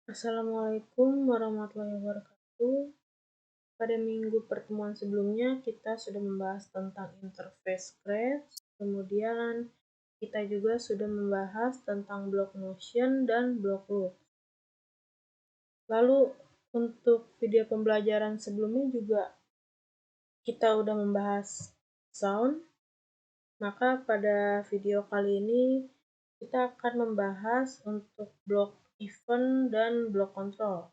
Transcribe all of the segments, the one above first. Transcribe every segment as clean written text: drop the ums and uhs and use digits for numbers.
Assalamualaikum warahmatullahi wabarakatuh. Pada minggu pertemuan sebelumnya, kita sudah membahas tentang interface Scratch. Kemudian, kita juga sudah membahas tentang block motion dan block loop. Lalu, untuk video pembelajaran sebelumnya juga kita udah membahas sound. Maka pada video kali ini, kita akan membahas untuk block event dan block control.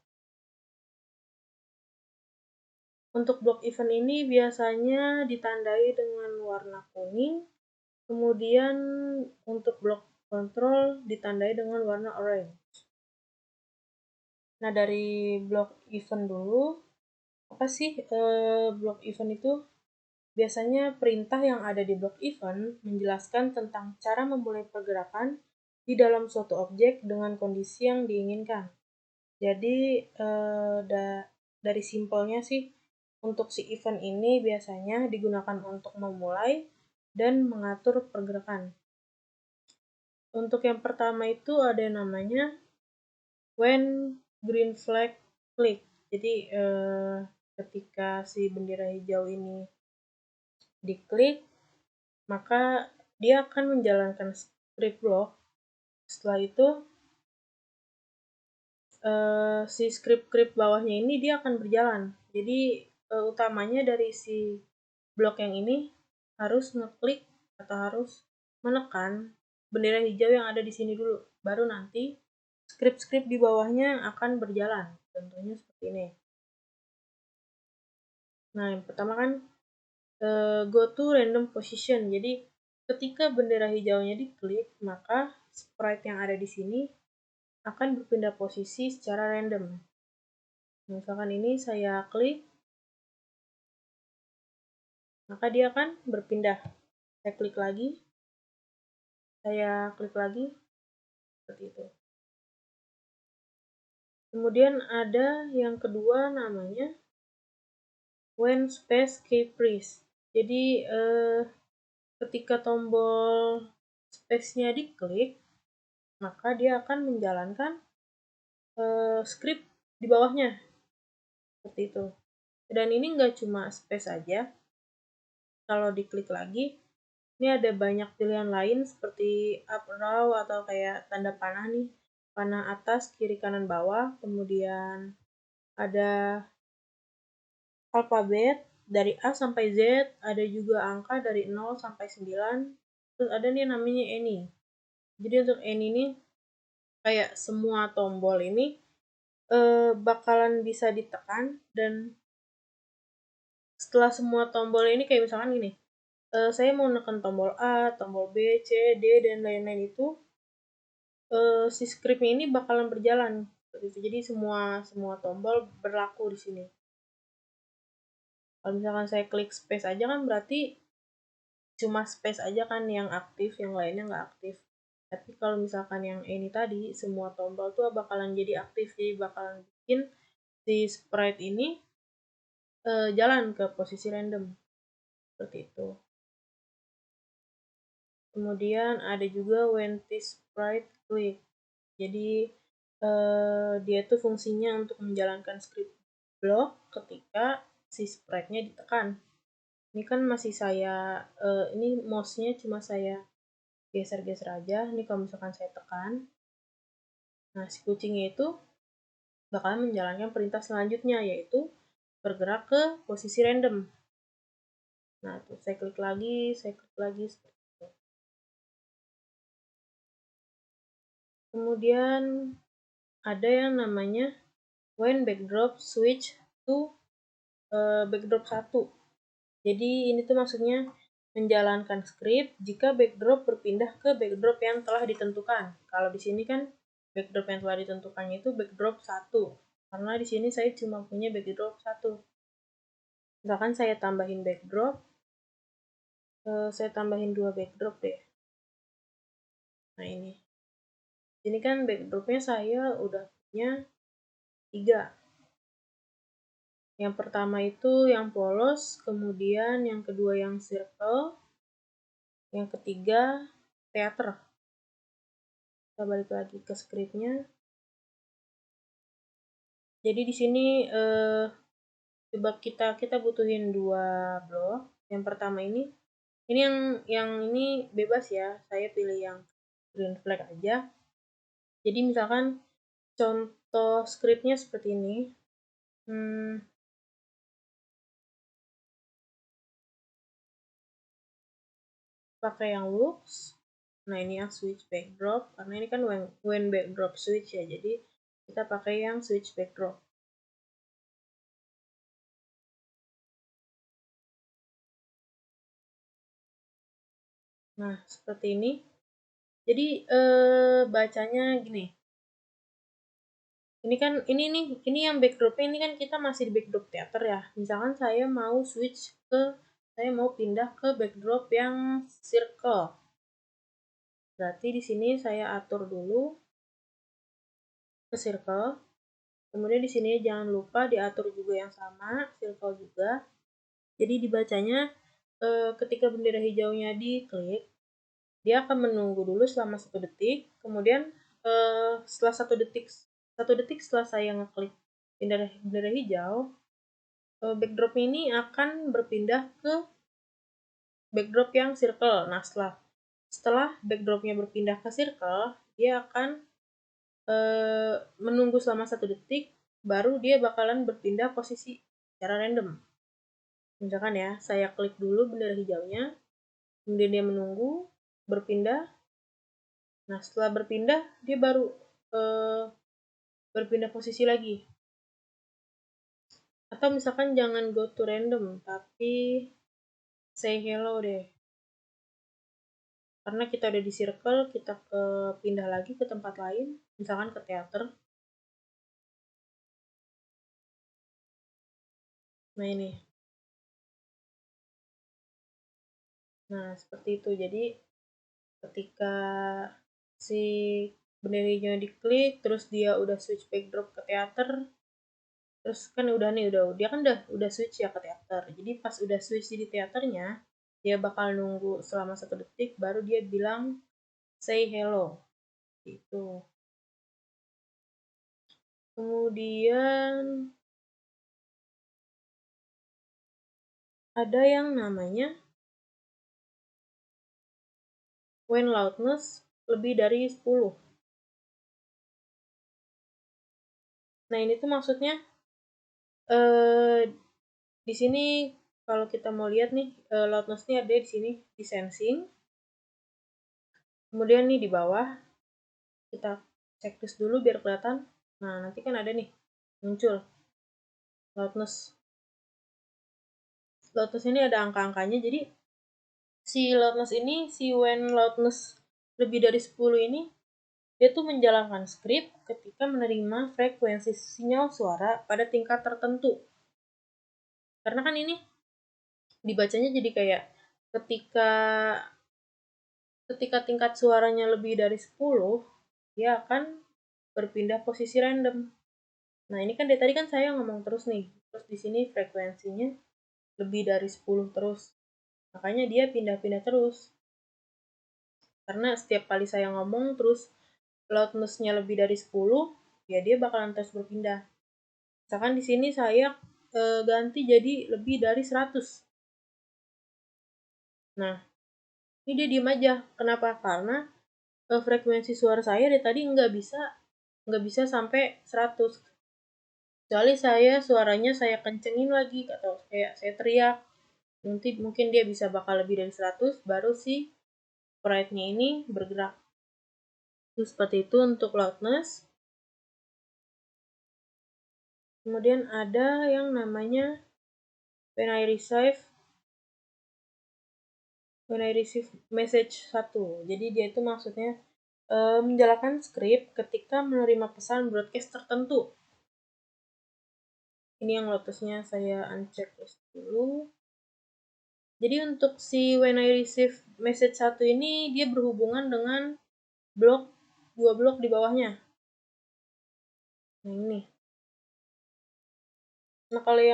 Untuk block event ini biasanya ditandai dengan warna kuning, kemudian untuk block control ditandai dengan warna orange. Nah, dari block event dulu, apa sih block event itu? Biasanya perintah yang ada di block event menjelaskan tentang cara memulai pergerakan di dalam suatu objek dengan kondisi yang diinginkan. Jadi, dari simpelnya sih, untuk si event ini biasanya digunakan untuk memulai dan mengatur pergerakan. Untuk yang pertama itu ada yang namanya when green flag click. Jadi ketika si bendera hijau ini diklik, maka dia akan menjalankan script block. Setelah itu si script bawahnya ini dia akan berjalan. Jadi utamanya dari si blok yang ini harus ngeklik atau harus menekan bendera hijau yang ada di sini dulu. Baru nanti script di bawahnya akan berjalan. Contohnya seperti ini. Nah, yang pertama kan go to random position. Jadi ketika bendera hijaunya diklik, maka sprite yang ada di sini akan berpindah posisi secara random. Misalkan ini saya klik, maka dia akan berpindah. Saya klik lagi, seperti itu. Kemudian ada yang kedua namanya when space key press. Jadi ketika tombol space-nya diklik, maka dia akan menjalankan script di bawahnya. Seperti itu. Dan ini nggak cuma space aja. Kalau diklik lagi, ini ada banyak pilihan lain seperti up, arrow, atau kayak tanda panah nih. Panah atas, kiri, kanan, bawah. Kemudian ada alfabet dari A sampai Z. Ada juga angka dari 0 sampai 9. Terus ada nih namanya any. Jadi untuk any ini kayak semua tombol ini bakalan bisa ditekan, dan setelah semua tombol ini kayak misalkan gini, saya mau menekan tombol A, tombol B, C, D, dan lain-lain itu, si scriptnya ini bakalan berjalan. Jadi semua tombol berlaku di sini. Kalau misalkan saya klik space aja kan berarti cuma space aja kan yang aktif, yang lainnya nggak aktif. Tapi kalau misalkan yang ini tadi, semua tombol tuh bakalan jadi aktif, jadi bakalan bikin si sprite ini jalan ke posisi random. Seperti itu. Kemudian ada juga when this sprite click. Jadi dia tuh fungsinya untuk menjalankan script block ketika si sprite-nya ditekan. Ini kan masih saya, ini mouse-nya cuma saya geser-geser aja. Ini kalau misalkan saya tekan, nah si kucingnya itu bakalan menjalankan perintah selanjutnya, yaitu bergerak ke posisi random. Nah, tuh saya klik lagi, seperti itu. Kemudian ada yang namanya when backdrop switch to backdrop 1. Jadi ini tuh maksudnya menjalankan script jika backdrop berpindah ke backdrop yang telah ditentukan. Kalau di sini kan backdrop yang telah ditentukannya itu backdrop 1. Karena di sini saya cuma punya backdrop 1. Misalkan saya tambahin backdrop, saya tambahin 2 backdrop deh. Nah ini. Ini kan backdropnya saya udah punya 3. Yang pertama itu yang polos, kemudian yang kedua yang circle, yang ketiga theater. Kita balik lagi ke scriptnya. Jadi di sini coba kita butuhin 2 blok. Yang pertama ini yang ini bebas ya, saya pilih yang green flag aja. Jadi misalkan contoh scriptnya seperti ini. Pakai yang looks. Nah, ini yang switch backdrop karena ini kan when backdrop switch ya. Jadi kita pakai yang switch backdrop. Nah, seperti ini. Jadi bacanya gini. Ini yang backdropnya ini kan kita masih di backdrop teater ya. Misalkan saya mau pindah ke backdrop yang circle. Berarti di sini saya atur dulu ke circle. Kemudian di sini jangan lupa diatur juga yang sama, circle juga. Jadi dibacanya ketika bendera hijaunya diklik, dia akan menunggu dulu selama 1 detik. Kemudian setelah 1 detik setelah saya ngeklik bendera hijau, backdrop ini akan berpindah ke backdrop yang circle. Nah, setelah backdropnya berpindah ke circle, dia akan menunggu selama 1 detik, baru dia bakalan berpindah posisi secara random. Misalkan ya, saya klik dulu bendera hijaunya, kemudian dia menunggu, berpindah. Nah, setelah berpindah, dia baru berpindah posisi lagi. Atau misalkan jangan go to random, tapi say hello deh. Karena kita udah di circle, kita pindah lagi ke tempat lain, misalkan ke teater. Nah, ini. Nah, seperti itu. Jadi, ketika si bendera hijaunya diklik, terus dia udah switch backdrop ke teater, terus kan udah nih, dia kan udah switch ya ke teater. Jadi pas udah switch di teaternya, dia bakal nunggu selama 1 detik, baru dia bilang say hello. Gitu. Kemudian ada yang namanya when loudness lebih dari 10. Nah, ini tuh maksudnya di sini kalau kita mau lihat nih, loudness-nya ada di sini di sensing. Kemudian nih di bawah kita checklist dulu biar kelihatan. Nah, nanti kan ada nih muncul loudness. Loudness ini ada angka-angkanya. Jadi si when loudness lebih dari 10 ini dia tuh menjalankan script ketika menerima frekuensi sinyal suara pada tingkat tertentu. Karena kan ini dibacanya jadi kayak ketika tingkat suaranya lebih dari 10, dia akan berpindah posisi random. Nah, ini kan dari tadi kan saya ngomong terus nih. Terus di sini frekuensinya lebih dari 10 terus. Makanya dia pindah-pindah terus. Karena setiap kali saya ngomong terus loudness-nya lebih dari 10, ya dia bakalan terus berpindah. Misalkan di sini saya ganti jadi lebih dari 100. Nah, ini dia diem aja. Kenapa? Karena frekuensi suara saya dari tadi nggak bisa sampai 100. Kecuali suaranya saya kencengin lagi atau kayak saya teriak. Nanti mungkin dia bakal lebih dari 100, baru si sprite-nya ini bergerak. Terus seperti itu untuk loudness. Kemudian ada yang namanya when I receive message 1. Jadi dia itu maksudnya menjalankan script ketika menerima pesan broadcast tertentu. Ini yang loudness-nya saya unchecklist dulu. Jadi untuk si when I receive message 1 ini dia berhubungan dengan dua blok di bawahnya. Nah, ini. Nah, kalau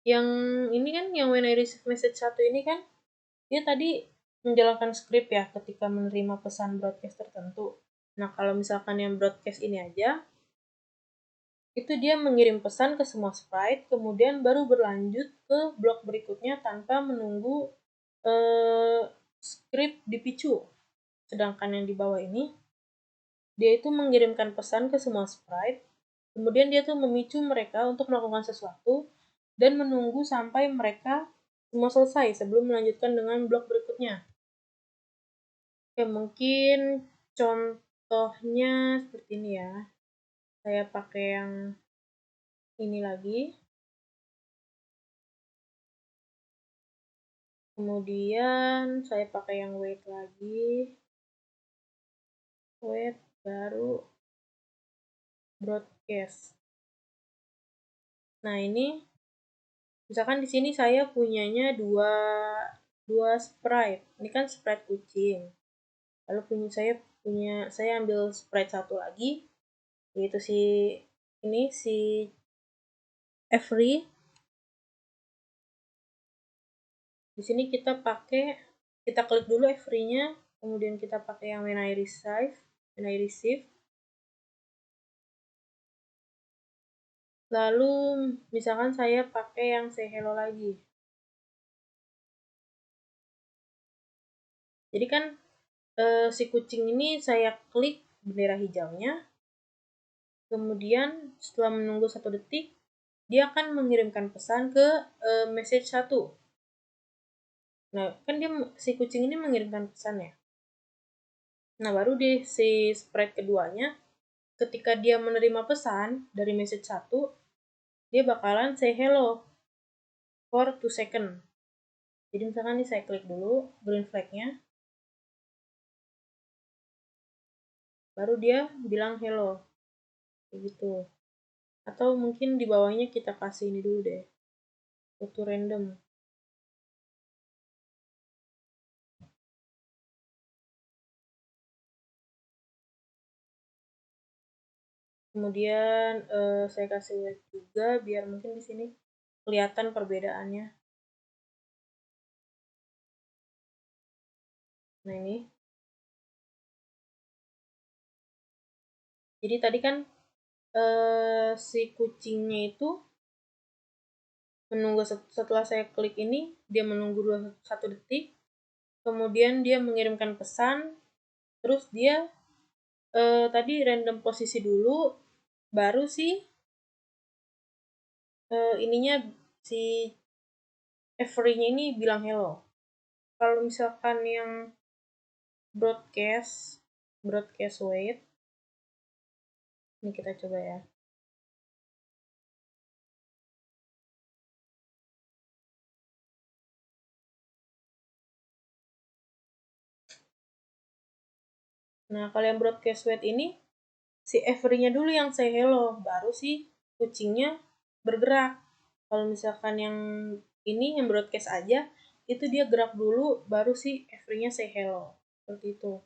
yang ini kan yang when I receive message 1 ini kan dia tadi menjalankan script ya ketika menerima pesan broadcast tertentu. Nah, kalau misalkan yang broadcast ini aja, itu dia mengirim pesan ke semua sprite, kemudian baru berlanjut ke blok berikutnya tanpa menunggu script dipicu. Sedangkan yang di bawah ini, dia itu mengirimkan pesan ke semua sprite, kemudian dia tuh memicu mereka untuk melakukan sesuatu, dan menunggu sampai mereka semua selesai sebelum melanjutkan dengan blok berikutnya. Oke, mungkin contohnya seperti ini ya. Saya pakai yang ini lagi. Kemudian saya pakai yang wait lagi. Wait, baru broadcast. Nah, ini misalkan di sini saya punyanya dua sprite. Ini kan sprite kucing. Lalu saya ambil sprite satu lagi, yaitu si Every. Di sini kita klik dulu Every-nya, kemudian kita pakai yang when I receive. Lalu misalkan saya pakai yang say hello lagi. Jadi kan si kucing ini saya klik bendera hijaunya, kemudian setelah menunggu 1 detik, dia akan mengirimkan pesan ke message 1. Nah, kan si kucing ini mengirimkan pesan ya. Nah, baru di si sprite keduanya, ketika dia menerima pesan dari message 1, dia bakalan say hello for 2 second. Jadi misalkan ini saya klik dulu green flag-nya, baru dia bilang hello, kayak gitu. Atau mungkin di bawahnya kita kasih ini dulu deh, auto random. Kemudian saya kasih wait juga biar mungkin di sini kelihatan perbedaannya. Nah, ini. Jadi tadi kan si kucingnya itu menunggu setelah saya klik ini, dia menunggu 1 detik, kemudian dia mengirimkan pesan, terus dia tadi random posisi dulu, baru sih ininya si Every-nya ini bilang hello. Kalau misalkan yang broadcast wait, ini kita coba ya. Nah, kalau yang broadcast wait ini, si Every-nya dulu yang say hello, baru si kucingnya bergerak. Kalau misalkan yang ini, yang broadcast aja, itu dia gerak dulu, baru si Every-nya say hello. Seperti itu.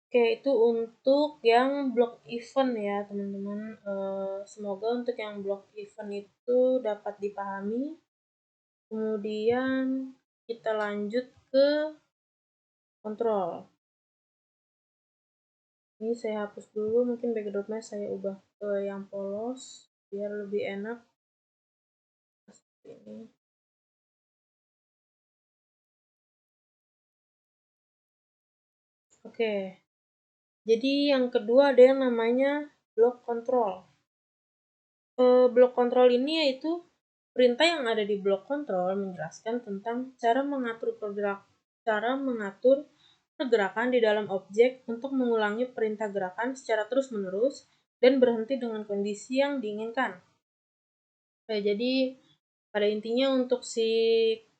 Oke, itu untuk yang block event ya, teman-teman. Semoga untuk yang block event itu dapat dipahami. Kemudian kita lanjut ke kontrol. Ini saya hapus dulu, mungkin backgroundnya saya ubah ke yang polos biar lebih enak. Seperti ini. Oke, jadi yang kedua ada yang namanya block control. Block control ini yaitu perintah yang ada di block control menjelaskan tentang cara mengatur pergerakan di dalam objek untuk mengulangi perintah gerakan secara terus-menerus dan berhenti dengan kondisi yang diinginkan. Jadi pada intinya untuk si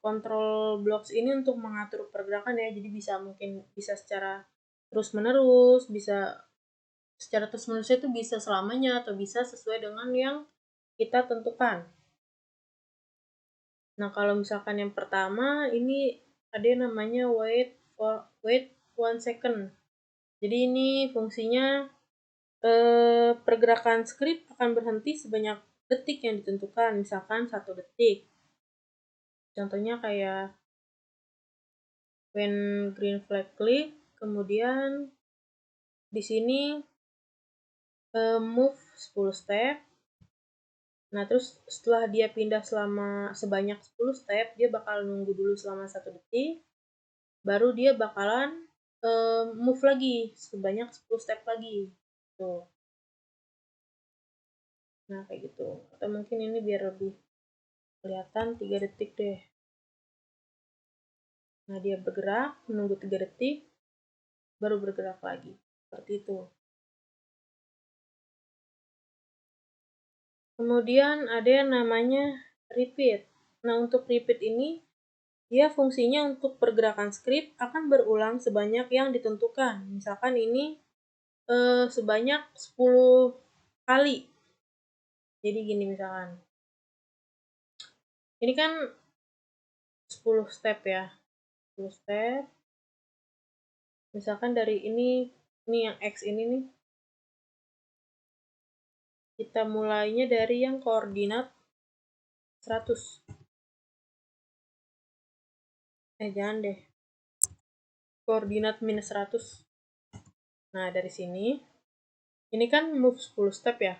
control blocks ini untuk mengatur pergerakan ya, jadi bisa secara terus-menerus, bisa secara terus-menerus itu bisa selamanya atau bisa sesuai dengan yang kita tentukan. Nah, kalau misalkan yang pertama ini ada yang namanya wait 1 second. Jadi ini fungsinya pergerakan script akan berhenti sebanyak detik yang ditentukan, misalkan 1 detik. Contohnya kayak when green flag click, kemudian di sini move 10 step. Nah, terus setelah dia pindah sebanyak 10 step, dia bakal nunggu dulu selama 1 detik, baru dia bakalan move lagi sebanyak 10 step lagi. Tuh. Nah, kayak gitu. Atau mungkin ini biar lebih kelihatan 3 detik deh. Nah, dia bergerak, menunggu 3 detik, baru bergerak lagi. Seperti itu. Kemudian ada yang namanya repeat. Nah, untuk repeat ini, dia fungsinya untuk pergerakan script akan berulang sebanyak yang ditentukan. Misalkan ini sebanyak 10 kali. Jadi gini misalkan. Ini kan 10 step ya. 10 step. Misalkan dari ini yang X ini nih. Kita mulainya dari yang koordinat 100. Jangan deh. Koordinat minus 100. Nah, dari sini. Ini kan move 10 step ya.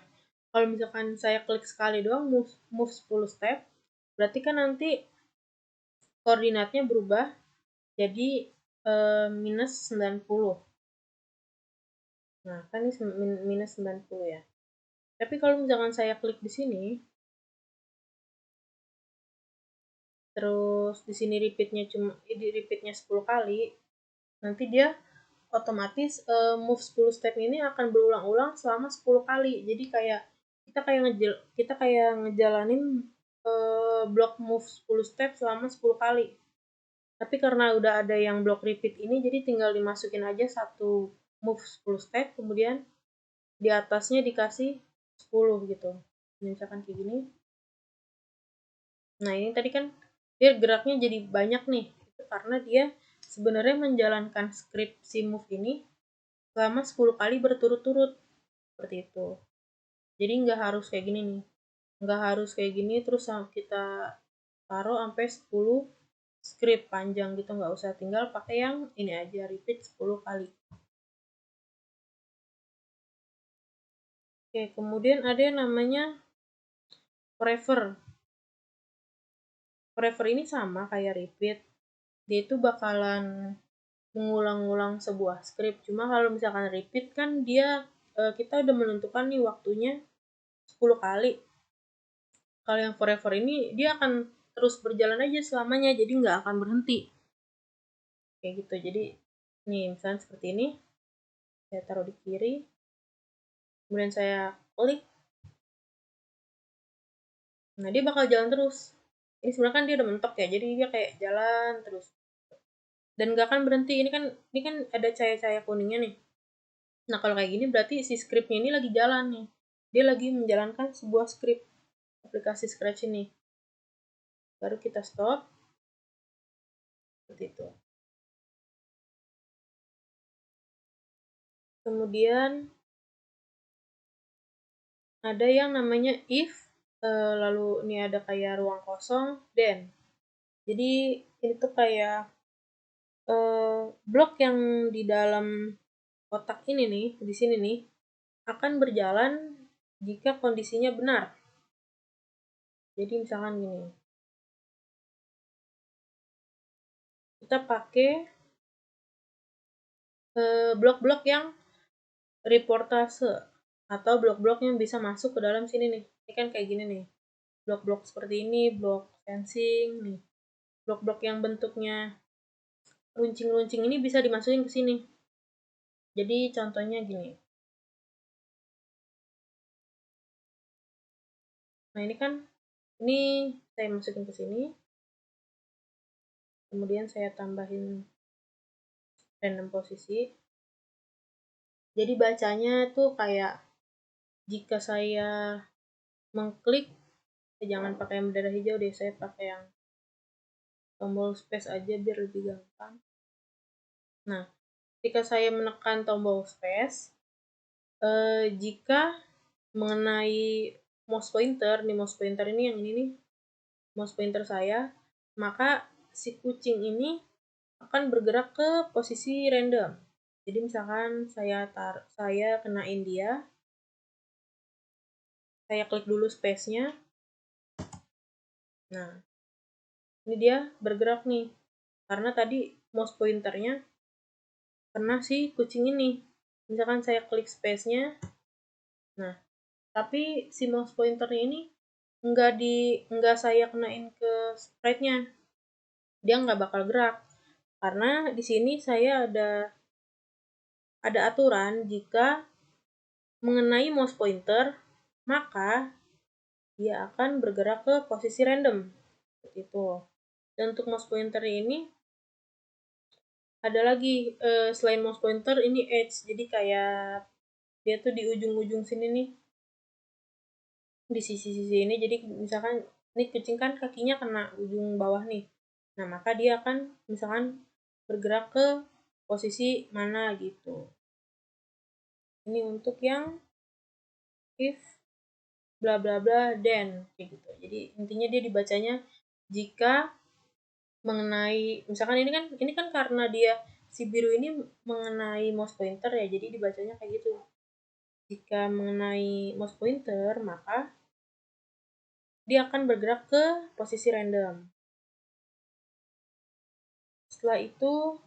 Kalau misalkan saya klik sekali doang move 10 step, berarti kan nanti koordinatnya berubah jadi minus 90. Nah, kan ini minus 90 ya. Tapi kalau misalkan saya klik di sini, terus di sini repeatnya 10 kali, nanti dia otomatis move 10 step ini akan berulang-ulang selama 10 kali. Jadi kita kayak ngejalanin blok move 10 step selama 10 kali. Tapi karena udah ada yang blok repeat ini, jadi tinggal dimasukin aja satu move 10 step, kemudian di atasnya dikasih 10 gitu. Misalkan kayak gini. Nah, ini tadi kan dia geraknya jadi banyak nih. Itu karena dia sebenarnya menjalankan script si move ini selama 10 kali berturut-turut. Seperti itu. Jadi nggak harus kayak gini nih. Nggak harus kayak gini terus kita taruh sampai 10 script panjang gitu, nggak usah, tinggal pakai yang ini aja, repeat 10 kali. Oke, kemudian ada yang namanya forever. Forever ini sama kayak repeat. Dia itu bakalan mengulang-ulang sebuah script. Cuma kalau misalkan repeat kan dia kita udah menentukan nih waktunya 10 kali. Kalau yang forever ini dia akan terus berjalan aja selamanya, jadi nggak akan berhenti. Kayak gitu. Jadi nih misalnya seperti ini, saya taruh di kiri, kemudian saya klik. Nah, dia bakal jalan terus. Ini sebenarnya kan dia udah mentok ya, jadi dia kayak jalan terus. Dan nggak akan berhenti. Ini kan ada cahaya-cahaya kuningnya nih. Nah, kalau kayak gini berarti si scriptnya ini lagi jalan nih. Dia lagi menjalankan sebuah script aplikasi Scratch ini. Baru kita stop. Seperti itu. Kemudian ada yang namanya if, lalu ini ada kayak ruang kosong, then. Jadi ini tuh kayak blok yang di dalam kotak ini nih, di sini nih, akan berjalan jika kondisinya benar. Jadi misalkan gini, kita pakai blok-blok yang reportase atau blok-blok yang bisa masuk ke dalam sini nih. Ini kan kayak gini nih. Blok-blok seperti ini, blok fencing nih. Blok-blok yang bentuknya runcing-runcing ini bisa dimasukin ke sini. Jadi contohnya gini. Nah, ini saya masukin ke sini. Kemudian saya tambahin random posisi. Jadi bacanya tuh kayak jika saya mengklik, jangan pakai yang bendera hijau deh, saya pakai yang tombol space aja biar lebih gampang. Nah, ketika saya menekan tombol space, jika mengenai mouse pointer, nih mouse pointer ini yang ini nih, mouse pointer saya, maka si kucing ini akan bergerak ke posisi random. Jadi misalkan saya kenain dia, Saya klik dulu space-nya. Nah, ini dia bergerak nih. Karena tadi mouse pointernya kena si kucing ini. Misalkan saya klik space-nya. Nah, tapi si mouse pointernya ini nggak saya kenain ke sprite-nya. Dia nggak bakal gerak. Karena di sini saya ada aturan jika mengenai mouse pointer, maka dia akan bergerak ke posisi random. Seperti itu. Dan untuk mouse pointer ini ada lagi selain mouse pointer ini edge. Jadi kayak dia tuh di ujung-ujung sini nih. Di sisi-sisi ini. Jadi misalkan ini kucing kan kakinya kena ujung bawah nih. Nah, maka dia akan misalkan bergerak ke posisi mana gitu. Ini untuk yang if bla bla bla then kayak gitu. Jadi intinya dia dibacanya jika mengenai misalkan ini kan karena dia si biru ini mengenai mouse pointer ya, jadi dibacanya kayak gitu. Jika mengenai mouse pointer, maka dia akan bergerak ke posisi random. Setelah itu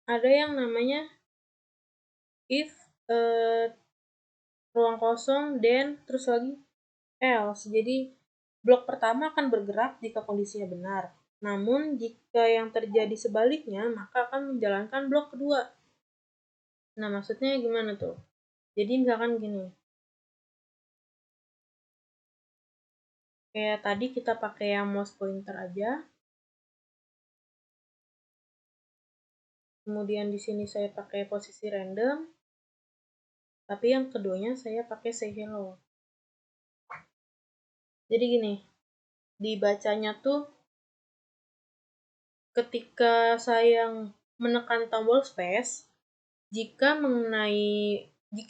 ada yang namanya if ruang kosong then terus lagi else. Jadi blok pertama akan bergerak jika kondisinya benar. Namun jika yang terjadi sebaliknya, maka akan menjalankan blok kedua. Nah, maksudnya gimana tuh? Jadi misalkan gini. Kayak tadi kita pakai yang mouse pointer aja. Kemudian di sini saya pakai posisi random. Tapi yang keduanya saya pakai say hello. Jadi gini, dibacanya tuh ketika saya menekan tombol space, jika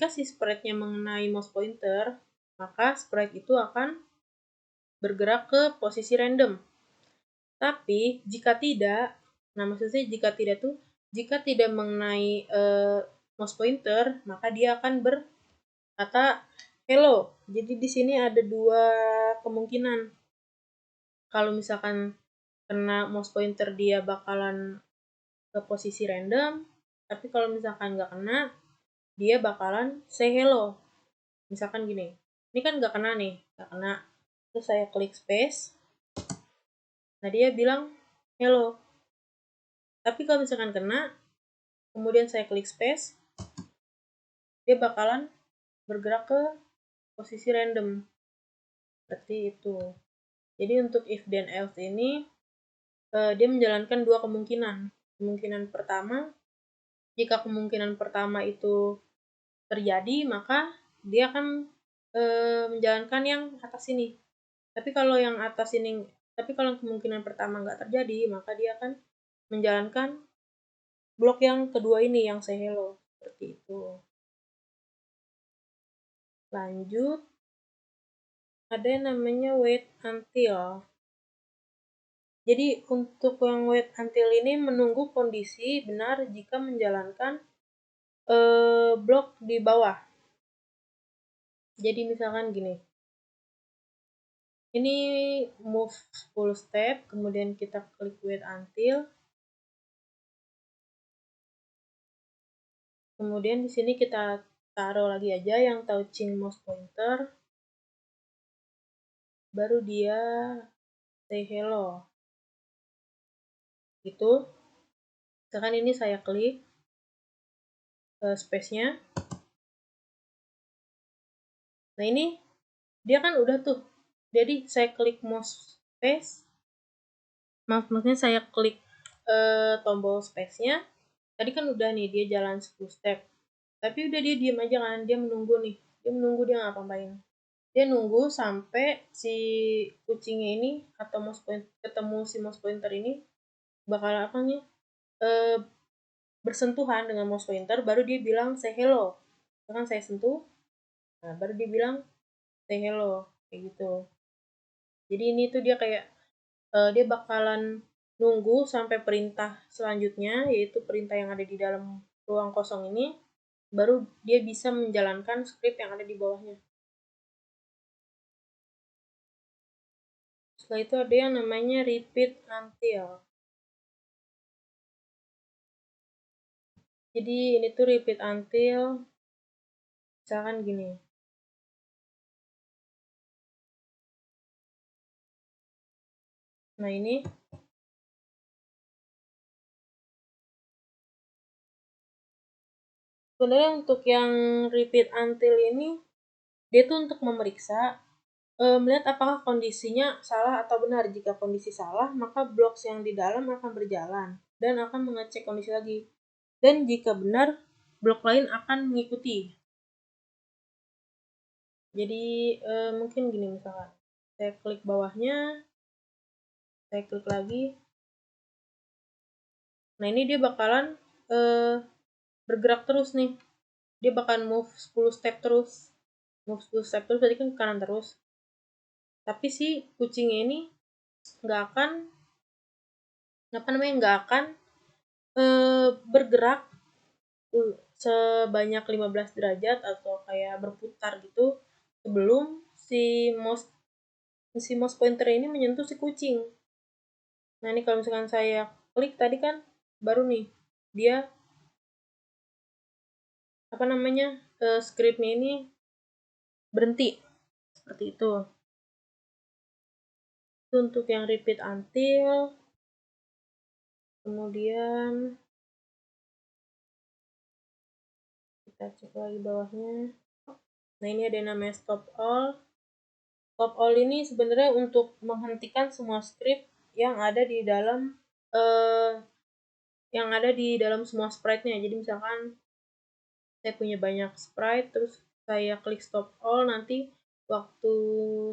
si sprite-nya mengenai mouse pointer, maka sprite itu akan bergerak ke posisi random. Tapi jika tidak, nah maksudnya jika tidak mengenai mouse pointer, maka dia akan berkata hello. Jadi di sini ada dua kemungkinan. Kalau misalkan kena mouse pointer dia bakalan ke posisi random, tapi kalau misalkan nggak kena, dia bakalan say hello. Misalkan gini, ini kan nggak kena nih, nggak kena. Terus saya klik space, nah dia bilang hello. Tapi kalau misalkan kena, kemudian saya klik space, dia bakalan bergerak ke posisi random. Seperti itu. Jadi untuk if then else ini, dia menjalankan dua kemungkinan. Kemungkinan pertama, jika kemungkinan pertama itu terjadi, maka dia akan menjalankan yang atas ini. Tapi kalau kemungkinan pertama nggak terjadi, maka dia akan menjalankan blok yang kedua ini, yang say hello. Seperti itu. Lanjut, ada yang namanya wait until. Jadi untuk yang wait until ini menunggu kondisi benar jika menjalankan blok di bawah. Jadi misalkan gini. Ini move 10 step, kemudian kita klik wait until. Kemudian di sini kita taruh lagi aja yang touching mouse pointer. Baru dia say hello. Gitu. Misalkan ini saya klik space-nya. Nah, ini dia kan udah tuh. Jadi saya klik mouse space. Maksudnya saya klik tombol space-nya. Tadi kan udah nih dia jalan 10 step. Tapi udah dia diem aja kan, dia menunggu nih. Dia menunggu, dia ngapain. Dia nunggu sampai si kucingnya ini atau ketemu si mouse pointer ini bakal apa nih? Bersentuhan dengan mouse pointer, baru dia bilang say hello. Kan saya sentuh, nah baru dia bilang say hello kayak gitu. Jadi ini tuh dia kayak dia bakalan nunggu sampai perintah selanjutnya, yaitu perintah yang ada di dalam ruang kosong ini, baru dia bisa menjalankan script yang ada di bawahnya. Setelah itu ada yang namanya repeat until. Jadi ini tuh repeat until, misalkan gini. Nah ini sebenarnya untuk yang repeat until ini, dia tuh untuk memeriksa, melihat apakah kondisinya salah atau benar. Jika kondisi salah, maka blocks yang di dalam akan berjalan dan akan mengecek kondisi lagi. Dan jika benar, blok lain akan mengikuti. Jadi mungkin gini misalkan, saya klik bawahnya, saya klik lagi. Nah ini dia bakalan bergerak terus nih. Dia bakalan move 10 step terus. Move 10 step terus berarti kan ke kanan terus. Tapi si kucingnya ini nggak akan bergerak sebanyak 15 derajat atau kayak berputar gitu sebelum si mouse pointer ini menyentuh si kucing. Nah ini kalau misalkan saya klik tadi kan baru nih dia scriptnya ini berhenti seperti itu. Itu untuk yang repeat until. Kemudian kita cek lagi bawahnya. Nah ini ada yang namanya stop all. Stop all ini sebenarnya untuk menghentikan semua script yang ada di dalam semua sprite-nya. Jadi misalkan saya punya banyak sprite, terus saya klik stop all, nanti waktu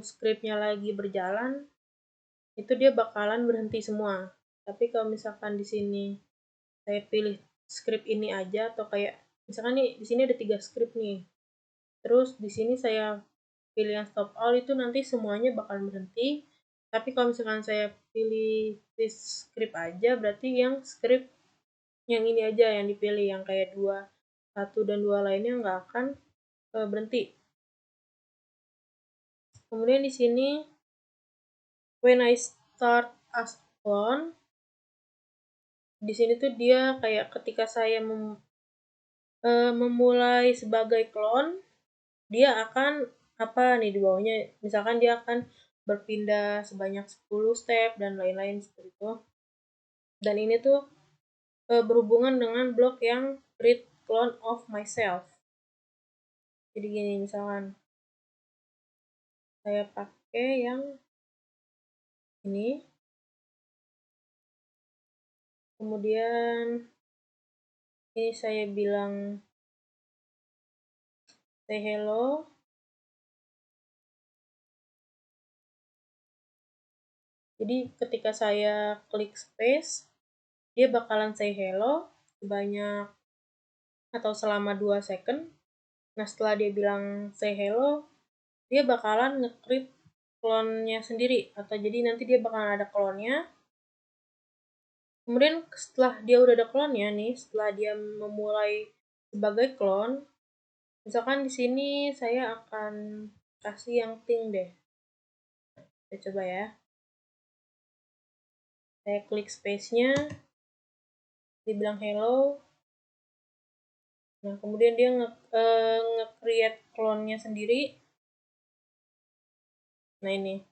scriptnya lagi berjalan, itu dia bakalan berhenti semua. Tapi kalau misalkan di sini saya pilih script ini aja, atau kayak misalkan nih di sini ada 3 script nih. Terus di sini saya pilih yang stop all, itu nanti semuanya bakalan berhenti. Tapi kalau misalkan saya pilih this script aja, berarti yang script yang ini aja yang dipilih, yang kayak 1 dan 2 lainnya nggak akan berhenti. Kemudian di sini when I start as clone, di sini tuh dia kayak ketika saya memulai sebagai clone, dia akan apa nih di bawahnya, misalkan dia akan berpindah sebanyak 10 step dan lain-lain seperti itu. Dan ini tuh berhubungan dengan blok yang create clone of myself. Jadi gini, misalkan saya pakai yang ini, kemudian ini saya bilang say hello. Jadi ketika saya klik space, dia bakalan say hello sebanyak atau selama 2 second. Nah setelah dia bilang say hello, dia bakalan nge-create clone-nya sendiri, atau jadi nanti dia bakalan ada clone-nya. Kemudian setelah dia udah ada clone-nya nih, setelah dia memulai sebagai clone, misalkan di sini saya akan kasih yang pink deh. Kita coba ya. Saya klik space-nya, dia bilang hello. Nah kemudian dia nge-create clone-nya sendiri. Nah ini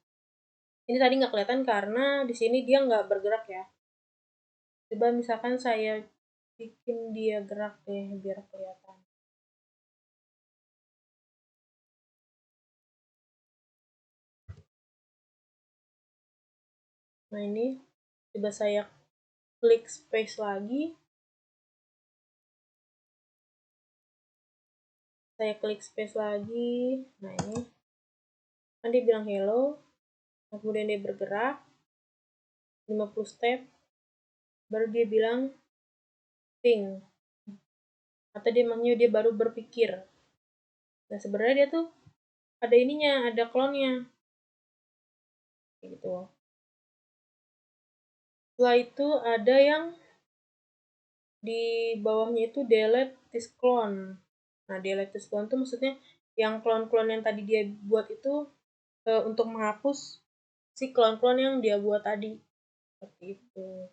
tadi nggak kelihatan karena di sini dia nggak bergerak ya. Coba misalkan saya bikin dia gerak deh biar kelihatan. Nah ini coba saya klik space lagi. Saya klik space lagi. Nah ini kan dia bilang hello. Kemudian dia bergerak 50 step. Baru dia bilang ping. Atau dia baru berpikir. Nah sebenarnya dia tuh ada ininya, ada clone-nya. Gitu. Setelah itu ada yang di bawahnya itu delete this clone. Nah delete this clone itu maksudnya yang clone-clone yang tadi dia buat itu untuk menghapus si klon-klon yang dia buat tadi, seperti itu.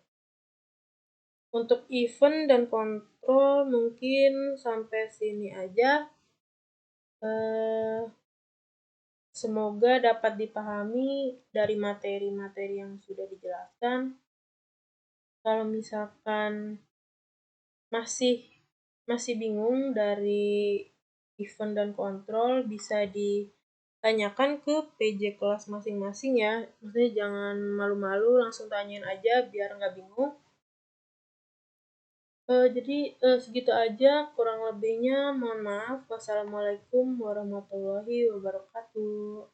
Untuk event dan kontrol mungkin sampai sini aja. Semoga dapat dipahami dari materi-materi yang sudah dijelaskan. Kalau misalkan masih masih bingung dari event dan kontrol, bisa ditanyakan ke PJ kelas masing-masing ya. Maksudnya jangan malu-malu, langsung tanyain aja biar nggak bingung. Jadi segitu aja, kurang lebihnya mohon maaf. Wassalamualaikum warahmatullahi wabarakatuh.